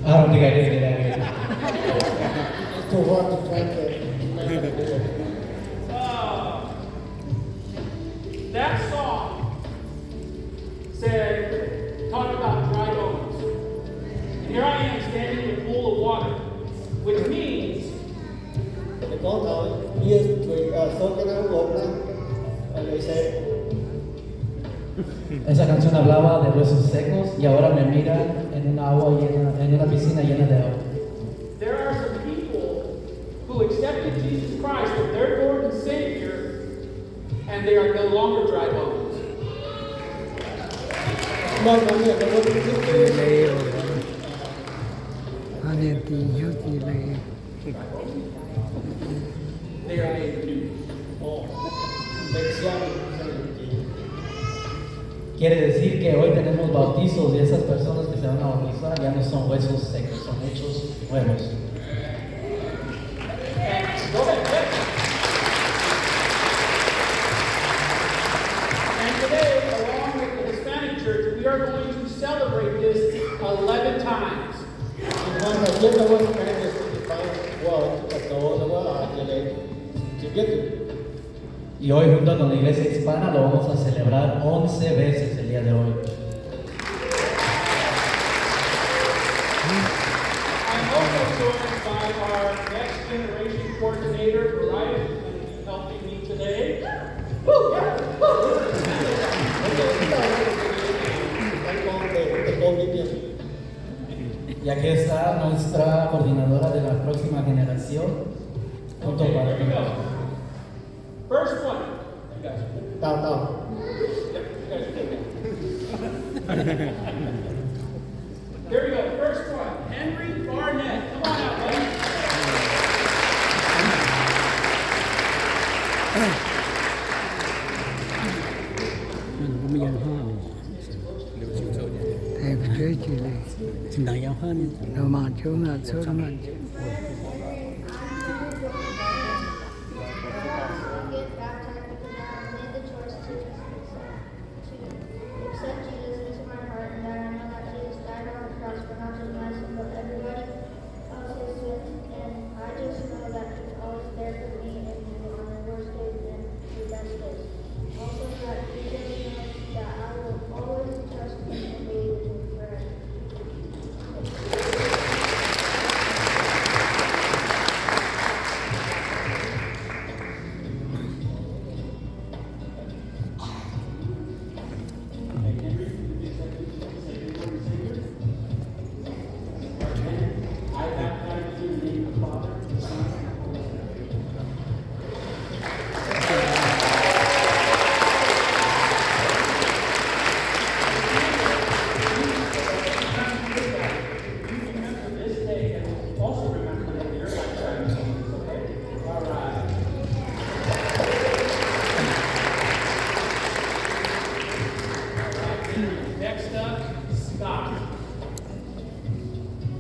I don't think I did that either. It's too hard to translate. That song said, talk about dry bones. And here I am standing in a pool of water, which means The con nói như số cái nó gồm đó, người sẽ Esa canción hablaba de huesos secos y ahora me miran en una agua llena, en una piscina llena de agua. there are some people who accepted Jesus Christ as their Lord and Savior, and they are no longer dry bones. mọi người có một cái lễ anh em thì nhớ thì lễ They are made new. mención. Quiere decir que hoy tenemos bautizos y esas personas que se van a bautizar ya no son huesos secos, son hechos nuevos. Go ahead. And today, along with the Hispanic church, we are going to celebrate this 11 times. Hoàn thành nhất là cái này thì phải qua cái tổ nó có cái này chỉ biết Y hoy junto con la iglesia hispana lo vamos a celebrar 11 veces el día de hoy. I'm also joined by our next generation coordinator, Mariah, who's going to be helping me today. phải con về cái con đi tiền. Y aquí está nuestra coordinadora de la próxima generación. Junto Okay, para here we go. First one. You guys, Tao tao. yep, you guys are good. Here we go. First one. Henry Barnett. Come on out, buddy. mình cũng dân hoa thầy phải chơi chỉ lễ đại giáo hơn đầu màn chỗ là số đó mà Get baptized because I made the choice to accept Jesus into my heart, and that I know that Jesus died on the cross for not just my sin but everybody else's sins, and I just know that He's always there for me and on the worst days and the best days. Also that He just knows that I will always trust Him and be with Him forever. I baptize you in the name of the Father, the Son, and the Holy Spirit. Remember this day and also remember that your lifetime is okay? All right. Next up, Scott.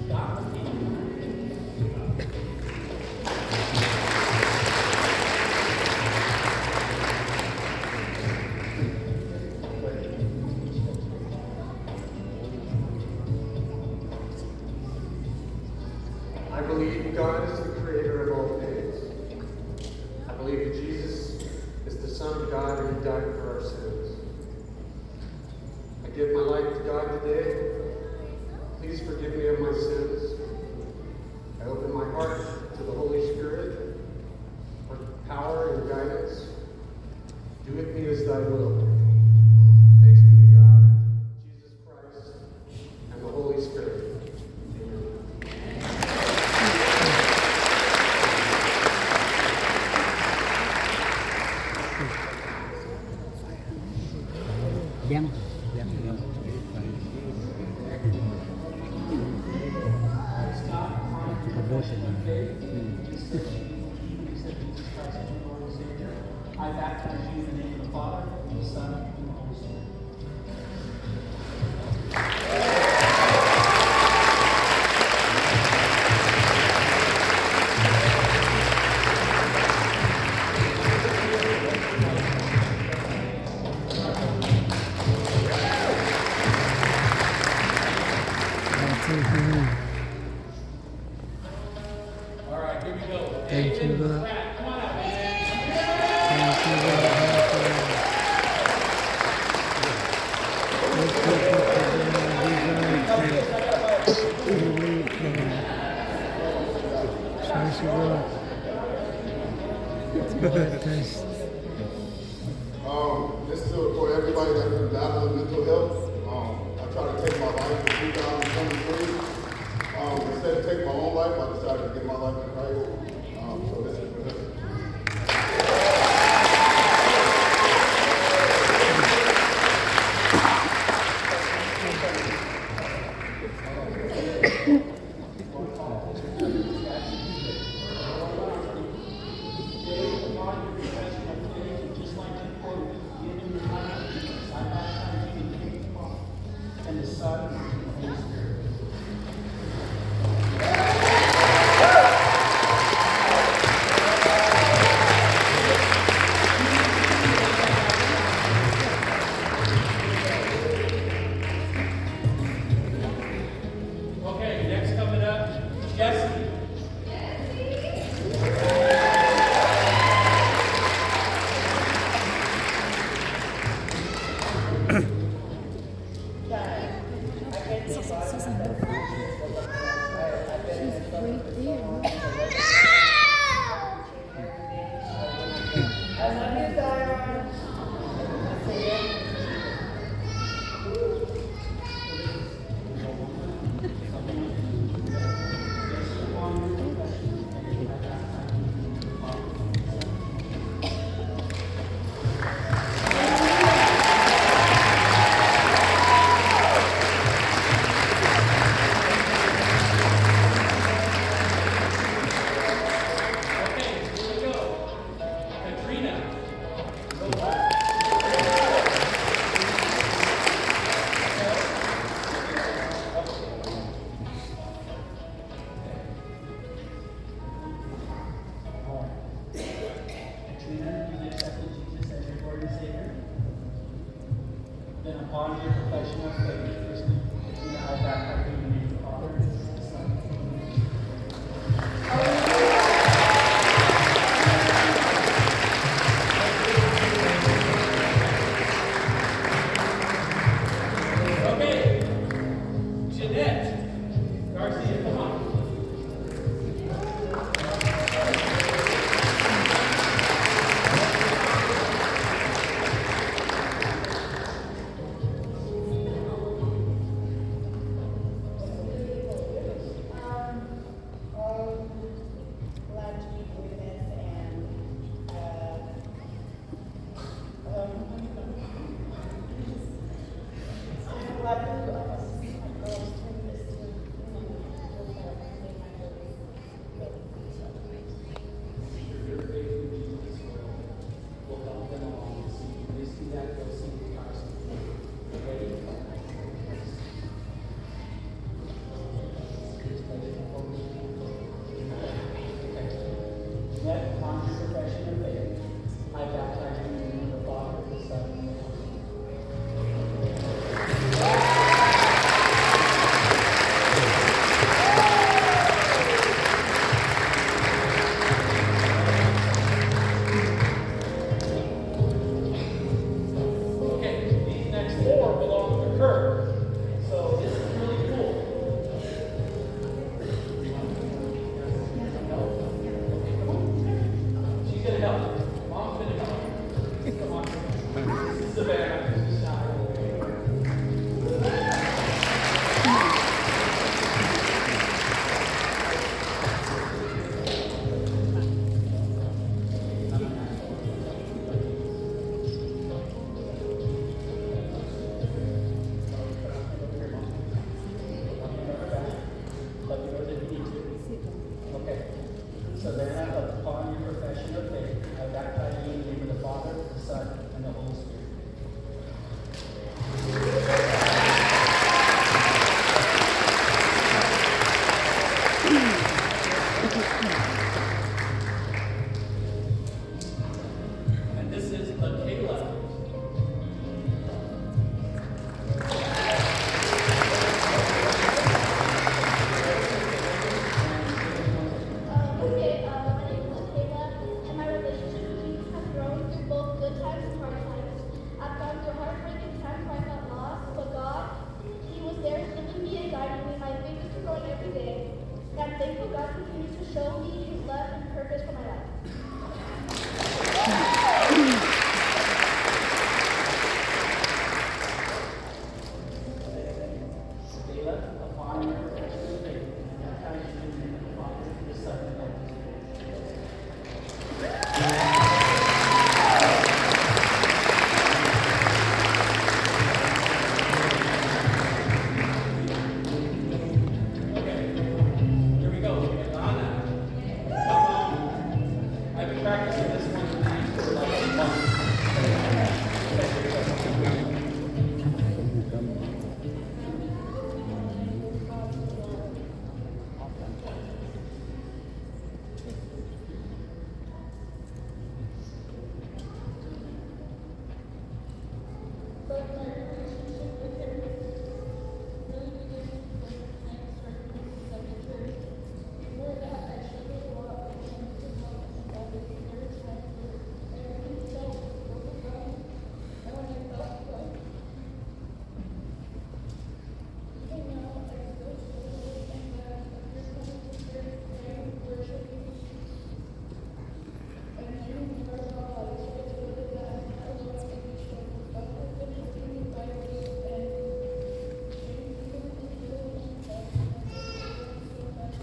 Scott McKee. I believe God is the creator of all things. I believe that Jesus is the Son of God and He died for our sins. I give my life to God today. Please forgive me of my sins. I open my heart to the Holy Spirit for power and guidance. Do with me as thy will. Thanks be to God, Jesus Christ, and the Holy Spirit. Amen. dân I baptize you in the name of the Father, the Son, and the Holy Spirit. God. Come on up, man. Thank you, God. Thank you, This is for everybody that's been battling mental health. I tried to take my life in 2023. Instead of taking my own life, I decided to give my life to Christ. So this is for him. And the Son and the Holy Spirit. Okay, next coming up, Jesse. I'm thankful God continues to show me His love and purpose for my life. They left the Father, the faith, and baptized you in the name of the Father, the Son, and the Holy Spirit. Here we go. Lana. Come on. I've been practicing this one for like a month. But my relationship with Him really began when I started to study church. Before that, I struggled a lot with mental health and I was very tired and I really felt overwhelmed. And when I felt like even now I feel slowly and glad that you're coming to church and worshiping and hearing the word of God. So it's really glad I was able to be strong. But I've been helping me by this and sharing the word of God and so much.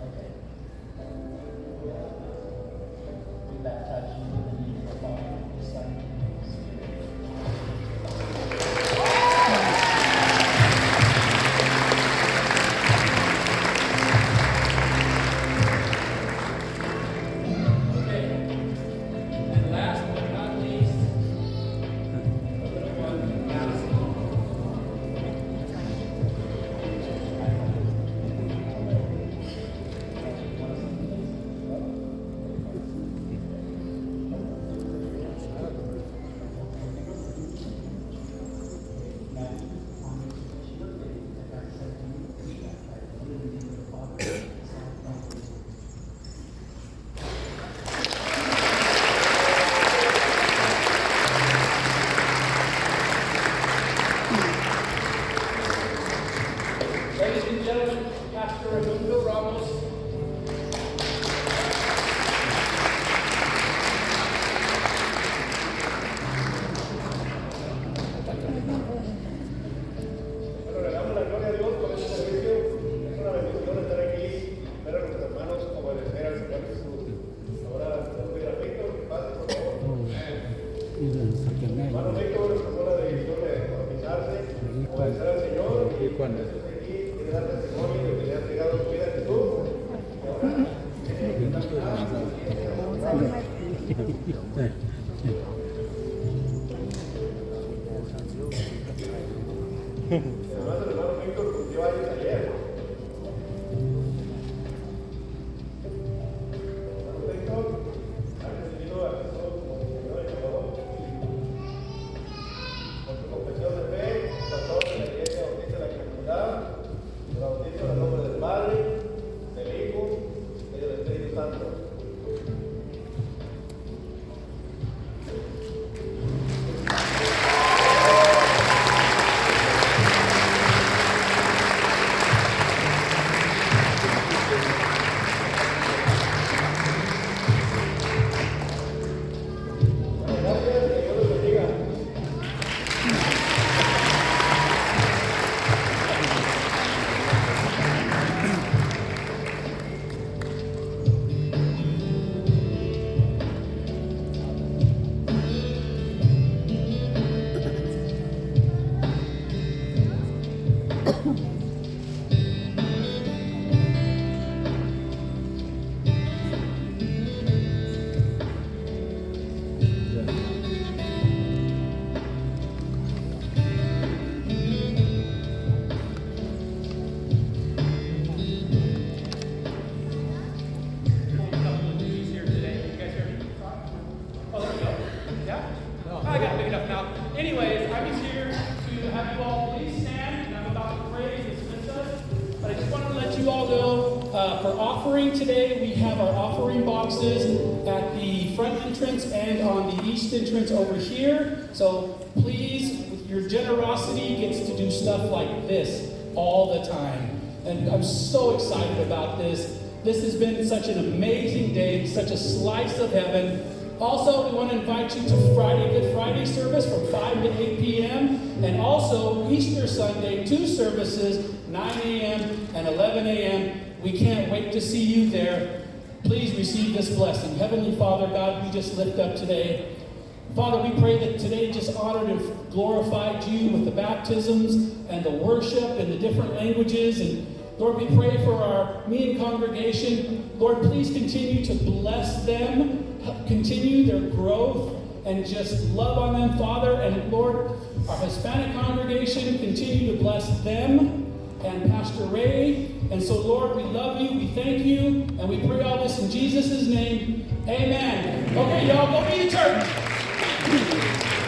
Okay. We baptize you in the name of the Father, the Son, and the Holy Spirit. Okay. And last but not least, the little one, Madison. Ladies and gentlemen, Pastor Raimundo Ramos. Bueno, le damos la gloria a Dios por este servicio. Es una bendición estar aquí, ver a nuestros hermanos obedecer al Señor Jesús. Ahora, les voy a Víctor, que pase, por favor. Hermano Víctor, tomó la decisión de bautizarse, obedecer al Señor y Jesús aquí quiere dar testimonio de que le ha entregado su vida a Jesús. Y ahora, además el hermano Víctor cumplió años ayer. Hermano Víctor, ha recibido a Jesús como Señor y Salvador. Por su confesión de fe, pastor de la Iglesia Bautista de la Comunidad, se bautiza en el nombre del Padre, del Hijo y del Espíritu Santo. Gracias, que Dios los bendiga. I got big enough now. Anyways, I'm just here to have you all please stand, and I'm about to pray. For offering today, we have our offering boxes at the front entrance and on the east entrance over here. So please, with your generosity, gets to do stuff like this all the time. And I'm so excited about this. This has been such an amazing day, such a slice of heaven. Also, we want to invite you to Good Friday service from 5 to 8 p.m. And also Easter Sunday, 2 services, 9 a.m. and 11 a.m. We can't wait to see you there. Please receive this blessing. Heavenly Father, God, we just lift up today. Father, we pray that today just honored and glorified you with the baptisms and the worship and the different languages. And Lord, we pray for our meeting congregation. Lord, please continue to bless them, continue their growth, and just love on them, Father. And Lord, our Hispanic congregation, continue to bless them and Pastor Ray. And so, Lord, we love you, we thank you, and we pray all this in Jesus' name. Amen. Okay, y'all, go be in church.